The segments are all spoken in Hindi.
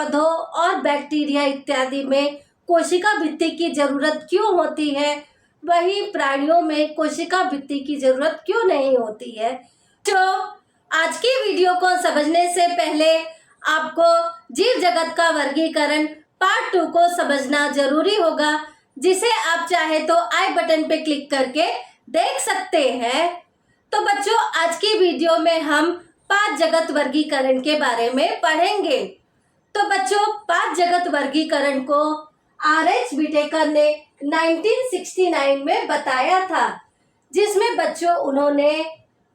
पौधों और बैक्टीरिया इत्यादि में कोशिका भित्ति की जरूरत क्यों होती है, वहीं प्राणियों में कोशिका भित्ति की जरूरत क्यों नहीं होती है। तो आज की वीडियो को समझने से पहले आपको जीव जगत का वर्गीकरण पार्ट 2 को समझना जरूरी होगा, जिसे आप चाहे तो आई बटन पे क्लिक करके देख सकते हैं। तो बच्चों, आज की वीडियो में हम 5 जगत वर्गीकरण के बारे में पढ़ेंगे। तो बच्चों, 5 जगत वर्गीकरण को R.H. विटेकर ने 1969 में बताया था, जिसमें बच्चों उन्होंने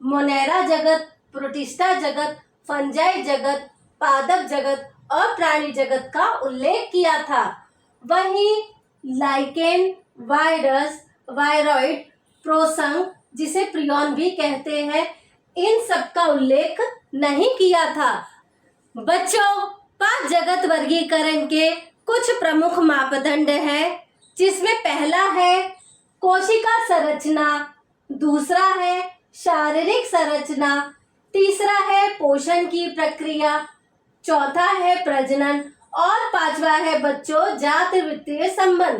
मोनेरा जगत, प्रोटिस्टा जगत, फंजाई जगत, पादप जगत और प्राणी जगत का उल्लेख किया था। वहीं लाइकेन, वायरस, वायरॉइड, प्रोसंग जिसे प्रियॉन भी कहते हैं, इन सब का उल्लेख नहीं किया था। बच्चों, 5 जगत वर्गीकरण के कुछ प्रमुख मापदंड हैं, जिसमें पहला है कोशिका संरचना, दूसरा है शारीरिक संरचना, तीसरा है पोषण की प्रक्रिया, चौथा है प्रजनन और 5वां है बच्चों जाति वृत्तीय संबंध।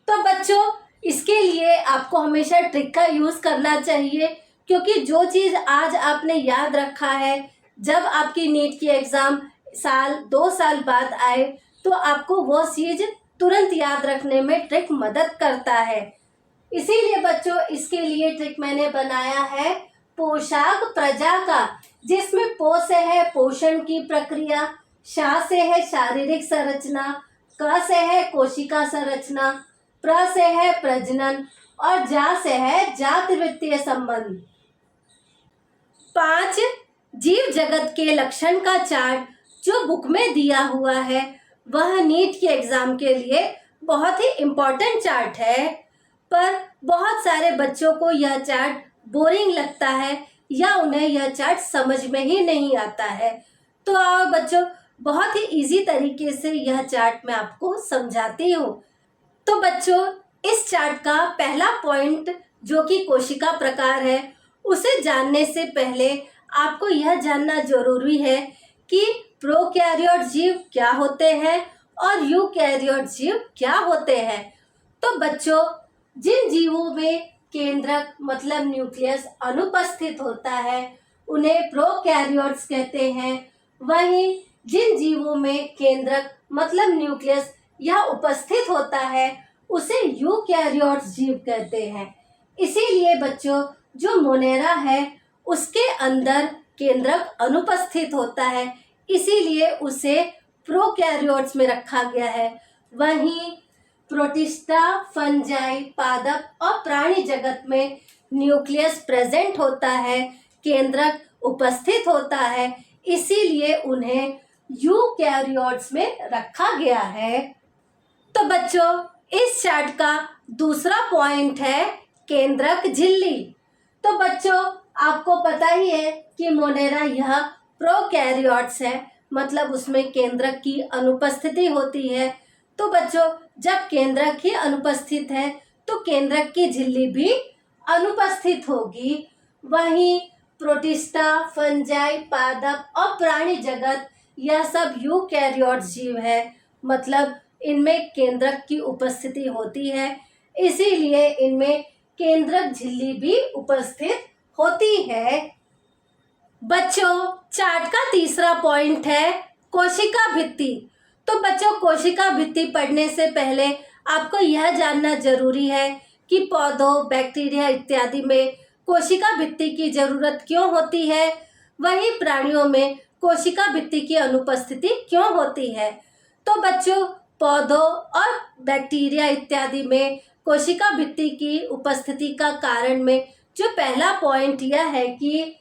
तो बच्चों, इसके लिए आपको हमेशा ट्रिक का यूज करना चाहिए, क्योंकि जो चीज आज आपने याद रखा है, जब आपकी नीट की एग्जाम 2 साल बाद आए तो आपको वो चीज तुरंत याद रखने में ट्रिक मदद करता है। इसीलिए बच्चों, इसके लिए ट्रिक मैंने बनाया है पोशाक प्रजा का, जिसमें पो से है पोषण की प्रक्रिया, शा से है शारीरिक संरचना, क से है कोशिका संरचना, प्र से है प्रजनन और जा से है जाति वृत्तीय संबंध। 5 जीव जगत के लक्षण का चार्ट जो बुक में दिया हुआ है, वह नीट के एग्जाम के लिए बहुत ही इम्पोर्टेंट चार्ट है, पर बहुत सारे बच्चों को यह चार्ट बोरिंग लगता है या उन्हें यह चार्ट समझ में ही नहीं आता है। तो आओ बच्चों, बहुत ही इजी तरीके से यह चार्ट मैं आपको समझाती हूँ। तो बच्चों, इस चार्ट का पहला पॉइंट जो कि कोशिका प्रकार है, उसे जानने से पहले आपको यह जानना जरूरी है कि प्रोकैरियोट जीव क्या होते हैं और यूकैरियोट जीव क्या होते हैं। तो बच्चों, जिन जीवों में केंद्रक मतलब न्यूक्लियस अनुपस्थित होता है, उन्हें प्रोकैरियोट्स कहते हैं। वहीं जिन जीवों में केंद्रक मतलब न्यूक्लियस यह उपस्थित होता है, उसे यूकैरियोट्स जीव कहते हैं। इसीलिए बच्चों, जो मोनेरा है उसके अंदर केंद्रक अनुपस्थित होता है, इसीलिए उसे प्रोकैरियोट्स में रखा गया है। वहीं प्रोटिस्टा, फंजाई, पादप और प्राणी जगत में न्यूक्लियस प्रेजेंट होता है, केंद्रक उपस्थित होता है, इसीलिए उन्हें यूकैरियोट्स में रखा गया है। तो बच्चों, इस चार्ट का दूसरा पॉइंट है केंद्रक झिल्ली। तो बच्चों, आपको पता ही है कि मोनेरा यह प्रोकैरियोट्स है, मतलब उसमें केंद्रक की अनुपस्थिति होती है। तो बच्चों, जब केंद्रक ही अनुपस्थित है तो केंद्रक की झिल्ली भी अनुपस्थित होगी। वहीं प्रोटिस्टा, फंजाई, पादप और प्राणी जगत यह सब यूकैरियोट्स जीव है, मतलब इनमें केंद्रक की उपस्थिति होती है, इसीलिए इनमें केंद्रक झिल्ली भी उपस्थित होती है। बच्चों, चार्ट का तीसरा पॉइंट है कोशिका भित्ति। तो बच्चों, कोशिका भित्ति पढ़ने से पहले आपको यह जानना जरूरी है कि पौधों, बैक्टीरिया इत्यादि में कोशिका भित्ति की जरूरत क्यों होती है, वहीं प्राणियों में कोशिका भित्ति की अनुपस्थिति क्यों होती है। तो बच्चों, पौधों और बैक्टीरिया इत्यादि में कोशिका भित्ति की उपस्थिति का कारण में जो पहला पॉइंट यह है कि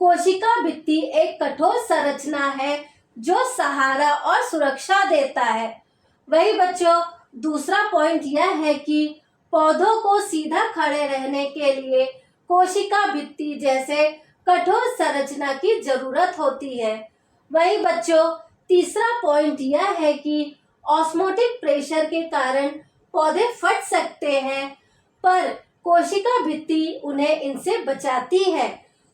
कोशिका भित्ति एक कठोर संरचना है जो सहारा और सुरक्षा देता है। वही बच्चों, दूसरा पॉइंट यह है कि पौधों को सीधा खड़े रहने के लिए कोशिका भित्ति जैसे कठोर संरचना की जरूरत होती है। वही बच्चों, तीसरा पॉइंट यह है कि ऑस्मोटिक प्रेशर के कारण पौधे फट सकते हैं, पर कोशिका भित्ति उन्हें इनसे बचाती है।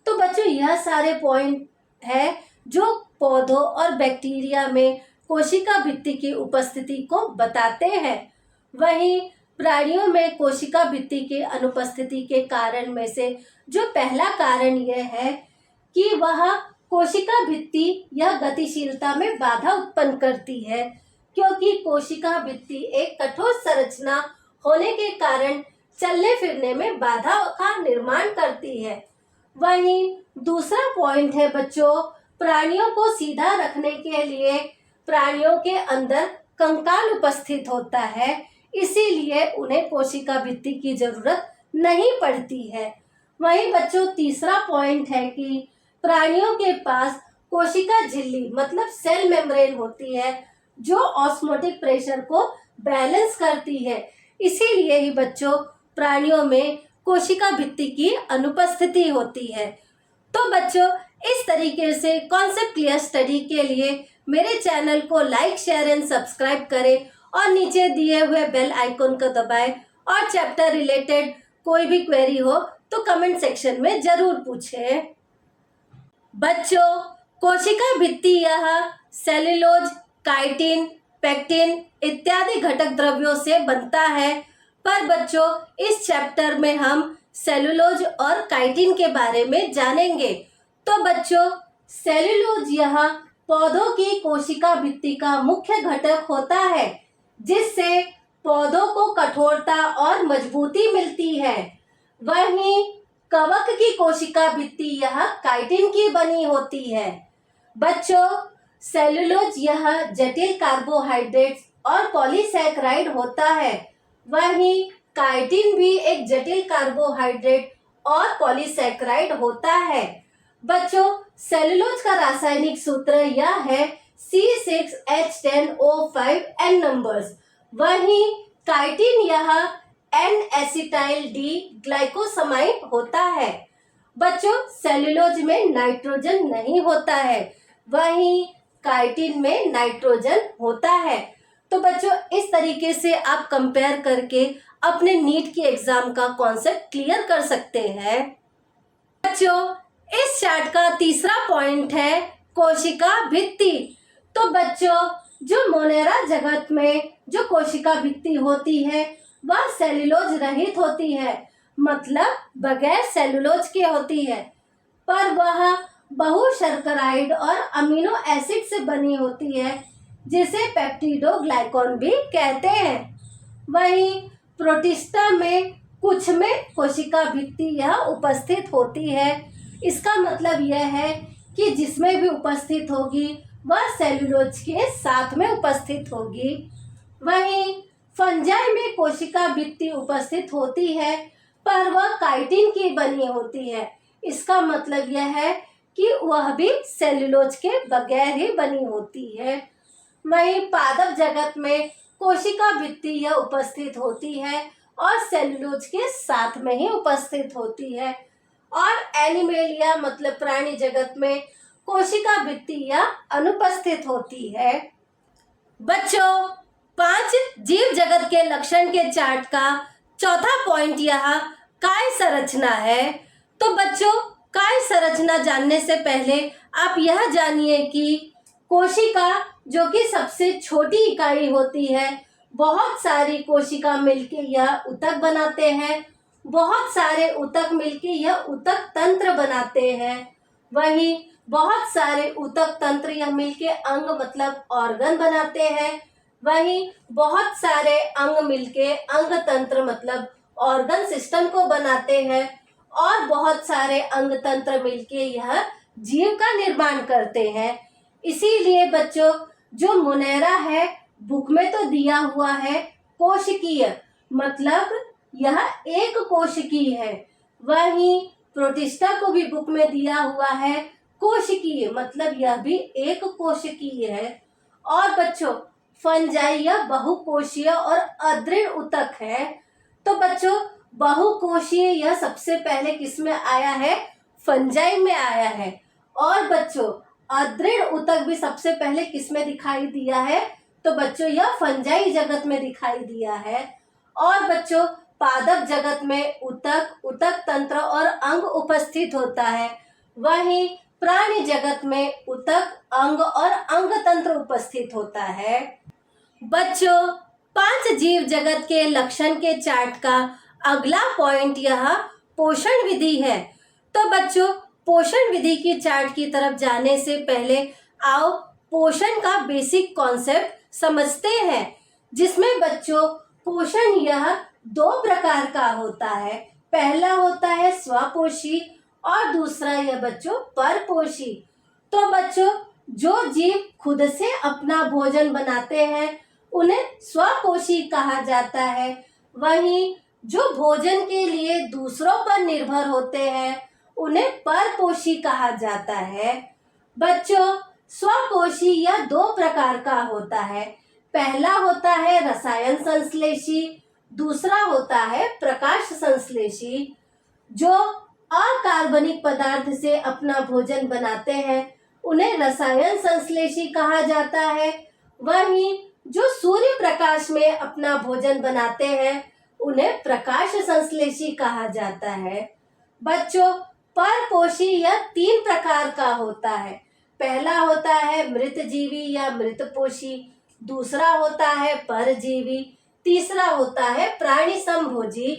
तो बच्चों, यह सारे पॉइंट है जो पौधों और बैक्टीरिया में कोशिका भित्ति की उपस्थिति को बताते हैं। वहीं प्राणियों में कोशिका भित्ति की अनुपस्थिति के कारण में से जो पहला कारण यह है कि वह कोशिका भित्ति या गतिशीलता में बाधा उत्पन्न करती है, क्योंकि कोशिका भित्ति एक कठोर संरचना होने के कारण चलने फिरने में बाधा का निर्माण करती है। वहीं दूसरा पॉइंट है बच्चों, प्राणियों को सीधा रखने के लिए प्राणियों के अंदर कंकाल उपस्थित होता है, इसीलिए उन्हें कोशिका भित्ति की जरूरत नहीं पड़ती है। वहीं बच्चों तीसरा पॉइंट है कि प्राणियों के पास कोशिका झिल्ली मतलब सेल मेम्ब्रेन होती है, जो ऑस्मोटिक प्रेशर को बैलेंस करती है। इसीलिए ही बच्चों प्राणियों में कोशिका भित्ति की अनुपस्थिति होती है। तो बच्चों इस तरीके से कॉन्सेप्ट क्लियर स्टडी के लिए मेरे चैनल को लाइक, शेयर एंड सब्सक्राइब करें और नीचे दिए हुए बेल आइकन को दबाएं और चैप्टर रिलेटेड कोई भी क्वेरी हो तो कमेंट सेक्शन में जरूर पूछें। बच्चों कोशिका भित्ति यह सेल्यूलोज, काइटिन, पेक्टिन इत्यादि घटक द्रव्यों से बनता है। पर बच्चों इस चैप्टर में हम सेल्यूलोज और काइटिन के बारे में जानेंगे। तो बच्चों सेल्यूलोज यह पौधों की कोशिका भित्ति का मुख्य घटक होता है, जिससे पौधों को कठोरता और मजबूती मिलती है। वहीं कवक की कोशिका भित्ति यह काइटिन की बनी होती है। बच्चों सेल्यूलोज यह जटिल कार्बोहाइड्रेट्स और पॉलीसैकेराइड होता है। वहीं काइटिन भी एक जटिल कार्बोहाइड्रेट और पॉलीसैकेराइड होता है। बच्चों सेल्यूलोज का रासायनिक सूत्र यह है C6H10O5 नंबर्स। वहीं काइटिन यह N-एसिटाइल डी ग्लाइकोसमाइड होता है। बच्चों सेल्यूलोज में नाइट्रोजन नहीं होता है, वहीं काइटिन में नाइट्रोजन होता है। तो बच्चों इस तरीके से आप कंपेयर करके अपने नीट की एग्जाम का कॉन्सेप्ट क्लियर कर सकते हैं। बच्चों इस चार्ट का तीसरा पॉइंट है कोशिका भित्ति। तो बच्चों जो मोनेरा जगत में जो कोशिका भित्ति होती है वह सेल्यूलोज रहित होती है, मतलब बगैर सेल्यूलोज के होती है, पर वह बहुशर्कराइड और अमीनो एसिड से बनी होती है, जिसे पेप्टिडोग्लाइकॉन भी कहते हैं। वहीं प्रोटिस्टा में कुछ में कोशिका भित्ति यह उपस्थित होती है। इसका मतलब यह है कि जिसमें भी उपस्थित होगी वह सेल्यूलोज के साथ में उपस्थित होगी। वहीं फंजाई में कोशिका भित्ति उपस्थित होती है, पर वह काइटिन की बनी होती है। इसका मतलब यह है कि वह भी सेल्यूलोज के बगैर ही बनी होती है। वहीं पादप जगत में कोशिका भित्ति यह उपस्थित होती है और सेल्यूलोज के साथ में ही उपस्थित होती है। और एनिमेलिया मतलब प्राणी जगत में कोशिका भित्ति यह अनुपस्थित होती है। बच्चों 5 जीव जगत के लक्षण के चार्ट का चौथा पॉइंट यह काय संरचना है। तो बच्चों काय संरचना जानने से पहले आप यह जानिए कि कोशिका जो कि सबसे छोटी इकाई होती है, बहुत सारी कोशिका मिलके यह ऊतक बनाते हैं। बहुत सारे ऊतक मिलके यह ऊतक तंत्र बनाते हैं। वहीं बहुत सारे ऊतक तंत्र यह मिलके अंग मतलब ऑर्गन बनाते हैं। वहीं बहुत सारे अंग मिलके अंग तंत्र मतलब ऑर्गन सिस्टम को बनाते हैं। और बहुत सारे अंग तंत्र मिलके यह जीव का निर्माण करते हैं। इसीलिए बच्चों जो मोनेरा है बुक में तो दिया हुआ है कोशिकीय, मतलब यह एक कोशिकीय है। वहीं प्रोटिस्टा को भी बुक में दिया हुआ है कोशिकीय, मतलब यह भी एक कोशिकीय है। और बच्चों फंजाई यह बहुकोशीय और अदृढ़ ऊतक है। तो बच्चों बहुकोशीय यह सबसे पहले किस में आया है? फंजाई में आया है। और बच्चों अदृढ़ ऊतक भी सबसे पहले किस में दिखाई दिया है? तो बच्चों यह फंजाई जगत में दिखाई दिया है। और बच्चों पादप जगत में ऊतक, ऊतक तंत्र और अंग उपस्थित होता है। वहीं प्राणी जगत में ऊतक, अंग और अंग तंत्र उपस्थित होता है। बच्चों, 5 जीव जगत के लक्षण के चार्ट का अगला पॉइंट यह पोषण विधि है। तो बच्चों, पोषण विधि की चार्ट की तरफ जाने से पहले आओ पोषण का बेसिक कॉन्सेप्ट समझते हैं, जिसमें बच्चों पोषण यह 2 प्रकार का होता है। पहला होता है स्वपोषी और दूसरा यह बच्चों परपोषी। तो बच्चों, जो जीव खुद से अपना भोजन बनाते हैं उन्हें स्वपोषी कहा जाता है। वहीं जो भोजन के लिए दूसरों पर निर्भर होते हैं उन्हें परपोषी कहा जाता है। बच्चों, स्वपोषी यह 2 प्रकार का होता है। पहला होता है रसायन संश्लेषी, दूसरा होता है प्रकाश संश्लेषी। जो अकार्बनिक पदार्थ से अपना भोजन बनाते हैं उन्हें रसायन संश्लेषी कहा जाता है। वहीं जो सूर्य प्रकाश में अपना भोजन बनाते हैं उन्हें प्रकाश संश्लेषी कहा जाता है। बच्चों, परपोषी यह 3 प्रकार का होता है। पहला होता है मृतजीवी या मृतपोषी, दूसरा होता है परजीवी, तीसरा होता है प्राणी संभोजी।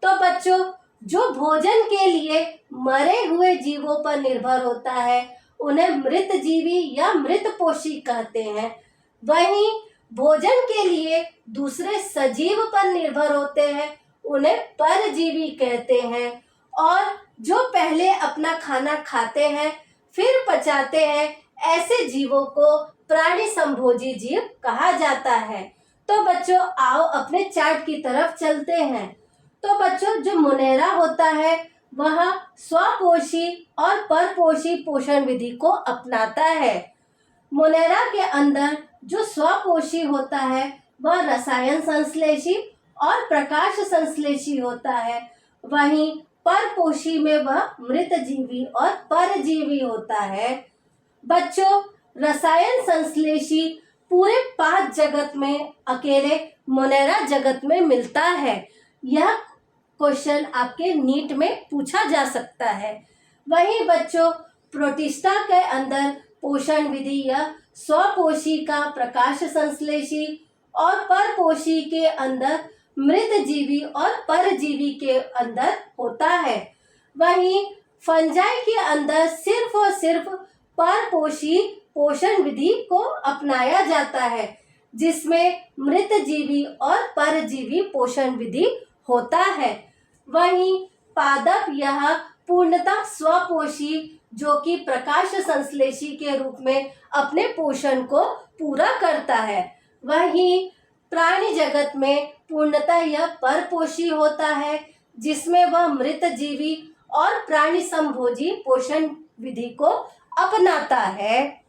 तो बच्चों, जो भोजन के लिए मरे हुए जीवों पर निर्भर होता है उन्हें मृतजीवी या मृतपोषी कहते हैं। वहीं भोजन के लिए दूसरे सजीव पर निर्भर होते हैं उन्हें परजीवी कहते हैं। और जो पहले अपना खाना खाते हैं फिर पचाते हैं, ऐसे जीवों को प्राणी संभोजी जीव कहा जाता है। तो बच्चों, आओ अपने चार्ट की तरफ चलते हैं। तो बच्चों, जो मुनेरा होता है वह स्वपोषी और परपोषी पोषण विधि को अपनाता है। मुनेरा के अंदर जो स्वपोषी होता है वह रसायन संश्लेषी और प्रकाश संश्लेषी होता है। वहीं परपोषी में वह मृतजीवी और परजीवी होता है। बच्चों, रसायन संश्लेषी पूरे 5 जगत में अकेले मुनेरा जगत में मिलता है। यह क्वेश्चन आपके नीट में पूछा जा सकता है। वहीं बच्चों, प्रोटिस्टा के अंदर पोषण विधि यह स्वपोषी का प्रकाश संश्लेषी और परपोषी के अंदर मृतजीवी और परजीवी के अंदर होता है। वहीं फंजाई के अंदर सिर्फ और सिर्फ परपोषी पोषण विधि को अपनाया जाता है, जिसमें मृतजीवी और परजीवी पोषण विधि होता है। वहीं पादप यह पूर्णतः स्वपोषी जो कि प्रकाश संश्लेषी के रूप में अपने पोषण को पूरा करता है। वहीं प्राणी जगत में पूर्णतः यह परपोषी होता है, जिसमें वह मृतजीवी और प्राणी संभोजी पोषण विधि को अपनाता है।